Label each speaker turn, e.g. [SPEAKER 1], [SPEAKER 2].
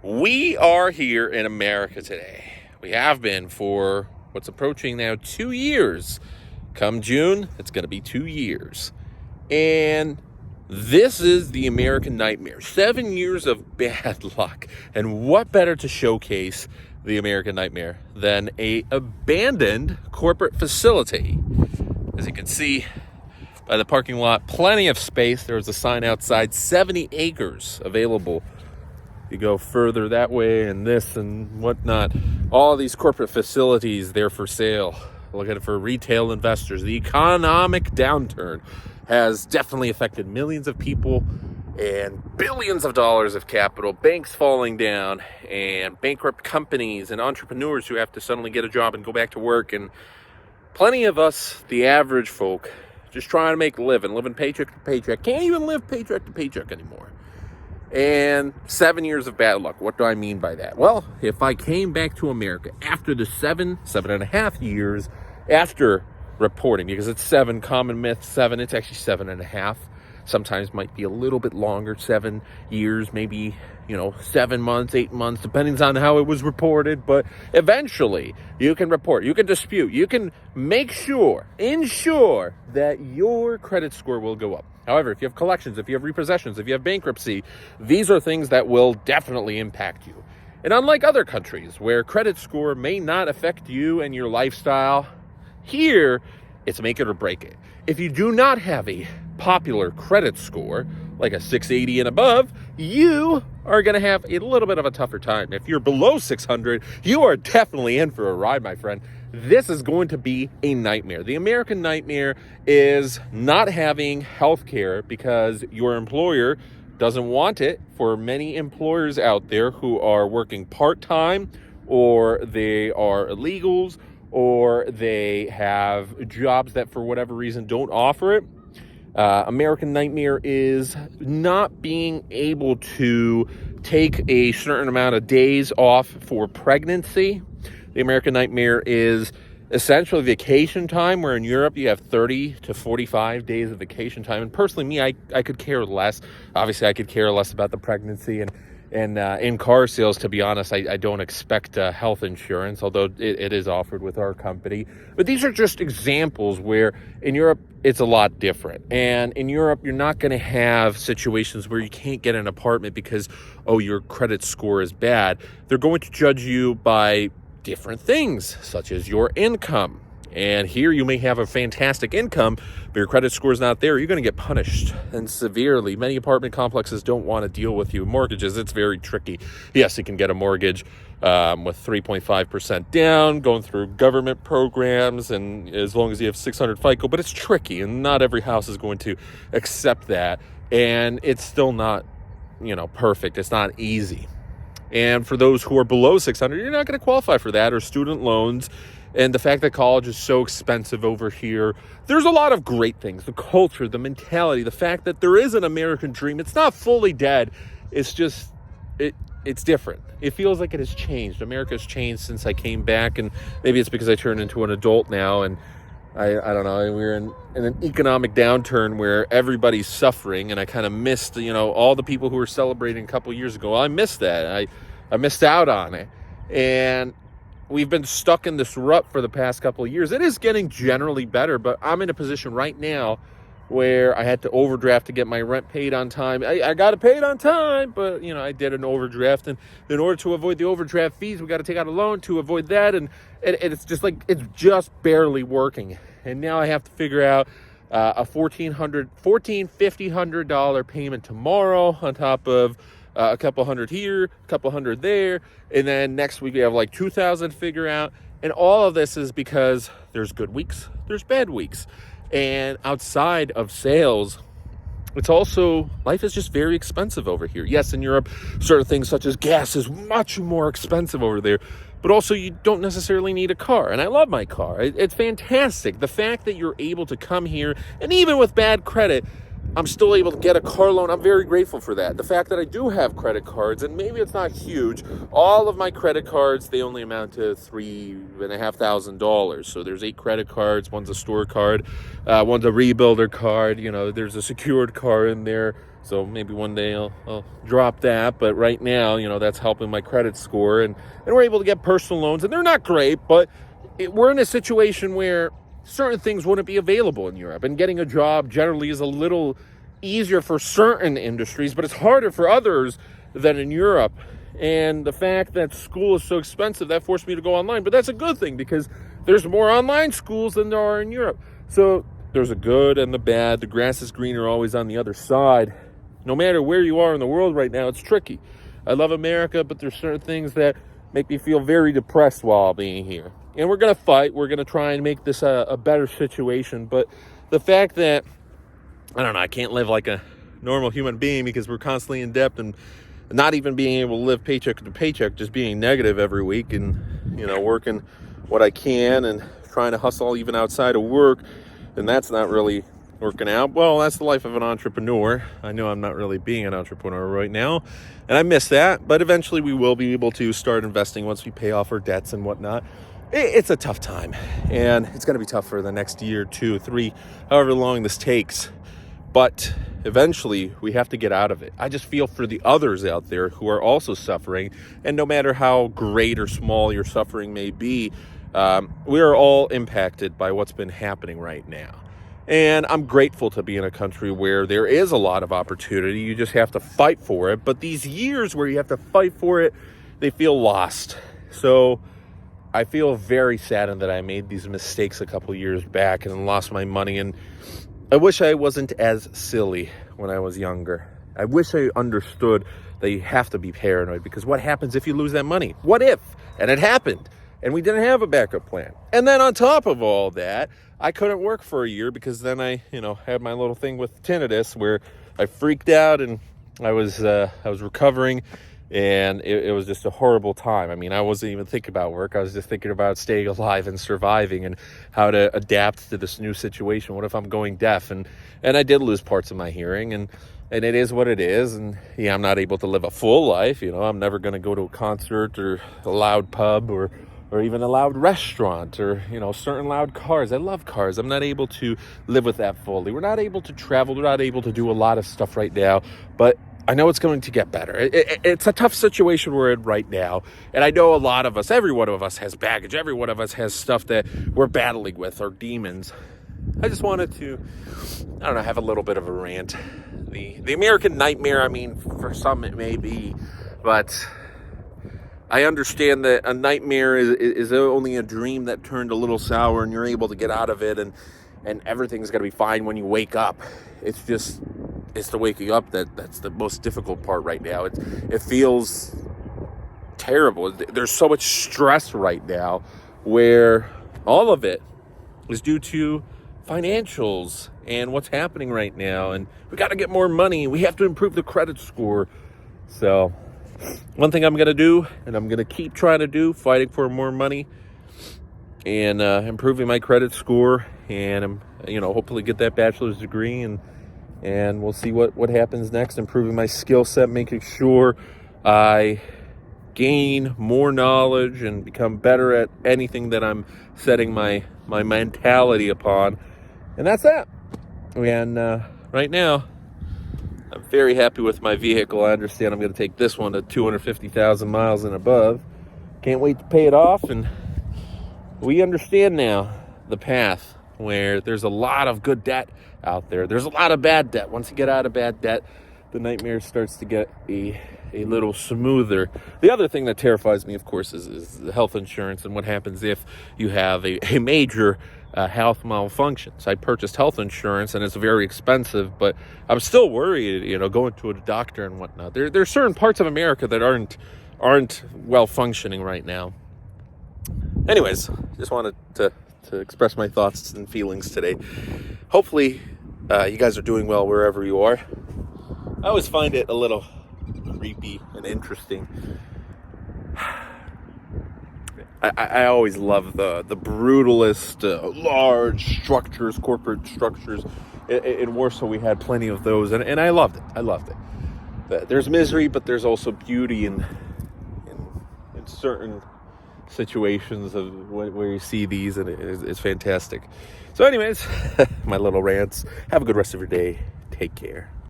[SPEAKER 1] We are here in America today. We have been for what's approaching now 2 years. Come June, it's going to be 2 years. And this is the American nightmare. 7 years of bad luck. And what better to showcase the American nightmare than an abandoned corporate facility? As you can see by the parking lot, plenty of space. There's a sign outside, 70 acres available. You go further that way and this and whatnot. All these corporate facilities, they're for sale. Look at it for retail investors. The economic downturn has definitely affected millions of people and billions of dollars of capital, banks falling down, and bankrupt companies and entrepreneurs who have to suddenly get a job and go back to work. And plenty of us, the average folk, just trying to make a living, living paycheck to paycheck. Can't even live paycheck to paycheck anymore. And 7 years of bad luck. What do I mean by that? Well, if I came back to America after the seven and a half years after reporting, because it's seven, common myth, seven, it's actually 7.5. Sometimes might be a little bit longer, 7 years, maybe, 7 months, 8 months, depending on how it was reported. But eventually you can report, you can dispute, you can ensure that your credit score will go up. However, if you have collections, if you have repossessions, if you have bankruptcy, these are things that will definitely impact you. And unlike other countries where credit score may not affect you and your lifestyle, here it's make it or break it. If you do not have a popular credit score, like a 680 and above, you are going to have a little bit of a tougher time. If you're below 600, you are definitely in for a ride, my friend. This is going to be a nightmare. The American nightmare is not having health care because your employer doesn't want it. For many employers out there who are working part-time, or they are illegals, or they have jobs that for whatever reason don't offer it. American nightmare is not being able to take a certain amount of days off for pregnancy. The American nightmare is essentially vacation time, where in Europe you have 30 to 45 days of vacation time. And personally, me, I could care less. Obviously, I could care less about the pregnancy. And in car sales, to be honest, I don't expect health insurance, although it is offered with our company. But these are just examples where in Europe, it's a lot different. And in Europe, you're not going to have situations where you can't get an apartment because, your credit score is bad. They're going to judge you by different things, such as your income. And here you may have a fantastic income, but your credit score is not there. You're going to get punished, and severely. Many apartment complexes don't want to deal with you. Mortgages, it's very tricky. Yes, you can get a mortgage with 3.5% down, going through government programs, and as long as you have 600 FICO, but it's tricky, and not every house is going to accept that. And it's still not, perfect. It's not easy. And for those who are below 600, you're not going to qualify for that, or student loans. And the fact that college is so expensive over here, there's a lot of great things. The culture, the mentality, the fact that there is an American dream. It's not fully dead. It's just, it's different. It feels like it has changed. America has changed since I came back. And maybe it's because I turned into an adult now. And I don't know, we're in an economic downturn where everybody's suffering. And I kind of missed, all the people who were celebrating a couple years ago. I missed that. I missed out on it. And we've been stuck in this rut for the past couple of years. It is getting generally better, but I'm in a position right now where I had to overdraft to get my rent paid on time. I got it paid on time, but, I did an overdraft. And in order to avoid the overdraft fees, we got to take out a loan to avoid that. And it's just like, it's just barely working. And now I have to figure out a $1,500 payment tomorrow on top of a couple hundred here, a couple hundred there. And then next week we have like 2,000 to figure out. And all of this is because there's good weeks, there's bad weeks. And outside of sales, it's also, life is just very expensive over here. Yes, in Europe, certain things such as gas is much more expensive over there. But also, you don't necessarily need a car. And I love my car. It's fantastic. The fact that you're able to come here, and even with bad credit, I'm still able to get a car loan. I'm very grateful for that. The fact that I do have credit cards, and maybe it's not huge. All of my credit cards, they only amount to $3,500. So there's 8 credit cards. One's a store card. One's a rebuilder card. There's a secured card in there. So maybe one day I'll drop that. But right now, that's helping my credit score. And we're able to get personal loans. And they're not great, but we're in a situation where certain things wouldn't be available in Europe. And getting a job generally is a little easier for certain industries, but it's harder for others than in Europe. And the fact that school is so expensive, that forced me to go online. But that's a good thing because there's more online schools than there are in Europe. So there's a good and the bad. The grass is greener always on the other side. No matter where you are in the world right now, it's tricky. I love America, but there's certain things that make me feel very depressed while being here. And we're going to fight. We're going to try and make this a better situation. But the fact that, I don't know, I can't live like a normal human being because we're constantly in debt and not even being able to live paycheck to paycheck, just being negative every week and, working what I can and trying to hustle even outside of work. And that's not really working out. Well, that's the life of an entrepreneur. I know I'm not really being an entrepreneur right now, and I miss that. But eventually we will be able to start investing once we pay off our debts and whatnot. It's a tough time, and it's going to be tough for the next year, 2, 3, however long this takes. But eventually we have to get out of it. I just feel for the others out there who are also suffering. And no matter how great or small your suffering may be, we are all impacted by what's been happening right now. And I'm grateful to be in a country where there is a lot of opportunity. You just have to fight for it. But these years where you have to fight for it, they feel lost. So I feel very saddened that I made these mistakes a couple years back and lost my money. And I wish I wasn't as silly when I was younger. I wish I understood that you have to be paranoid, because what happens if you lose that money? What if? And it happened, and we didn't have a backup plan. And then on top of all that, I couldn't work for a year because then I, had my little thing with tinnitus where I freaked out and I was recovering. And it was just a horrible time. I mean, I wasn't even thinking about work. I was just thinking about staying alive and surviving and how to adapt to this new situation. What if I'm going deaf? And I did lose parts of my hearing, and it is what it is. And yeah, I'm not able to live a full life. I'm never going to go to a concert or a loud pub or even a loud restaurant or, certain loud cars. I love cars. I'm not able to live with that fully. We're not able to travel. We're not able to do a lot of stuff right now. But I know it's going to get better. It's a tough situation we're in right now. And I know a lot of us, every one of us has baggage. Every one of us has stuff that we're battling with, or demons. I just wanted to, have a little bit of a rant. The American nightmare, for some it may be, but I understand that a nightmare is only a dream that turned a little sour and you're able to get out of it and everything's going to be fine when you wake up. It's the waking up that's the most difficult part right now. It feels terrible. There's so much stress right now where all of it is due to financials and what's happening right now. And we got to get more money. We have to improve the credit score. So one thing I'm going to do, and I'm going to keep trying to do, fighting for more money and improving my credit score, and hopefully get that bachelor's degree, and we'll see what happens next. Improving my skill set, making sure I gain more knowledge and become better at anything that I'm setting my mentality upon. And that's that. And right now, I'm very happy with my vehicle. I understand I'm going to take this one to 250,000 miles and above. Can't wait to pay it off. And we understand now the path where there's a lot of good debt out there. There's a lot of bad debt. Once you get out of bad debt, the nightmare starts to get a little smoother. The other thing that terrifies me, of course, is the health insurance and what happens if you have a major health malfunction. So I purchased health insurance, and it's very expensive, but I'm still worried, going to a doctor and whatnot. There are certain parts of America that aren't well functioning right now. Anyways, just wanted to express my thoughts and feelings today. Hopefully, you guys are doing well wherever you are. I always find it a little creepy and interesting. I always love the brutalist, large structures, corporate structures. In Warsaw, we had plenty of those, and I loved it. There's misery, but there's also beauty in certain situations of where you see these, and it's fantastic. So anyways, my little rants. Have a good rest of your day. Take care.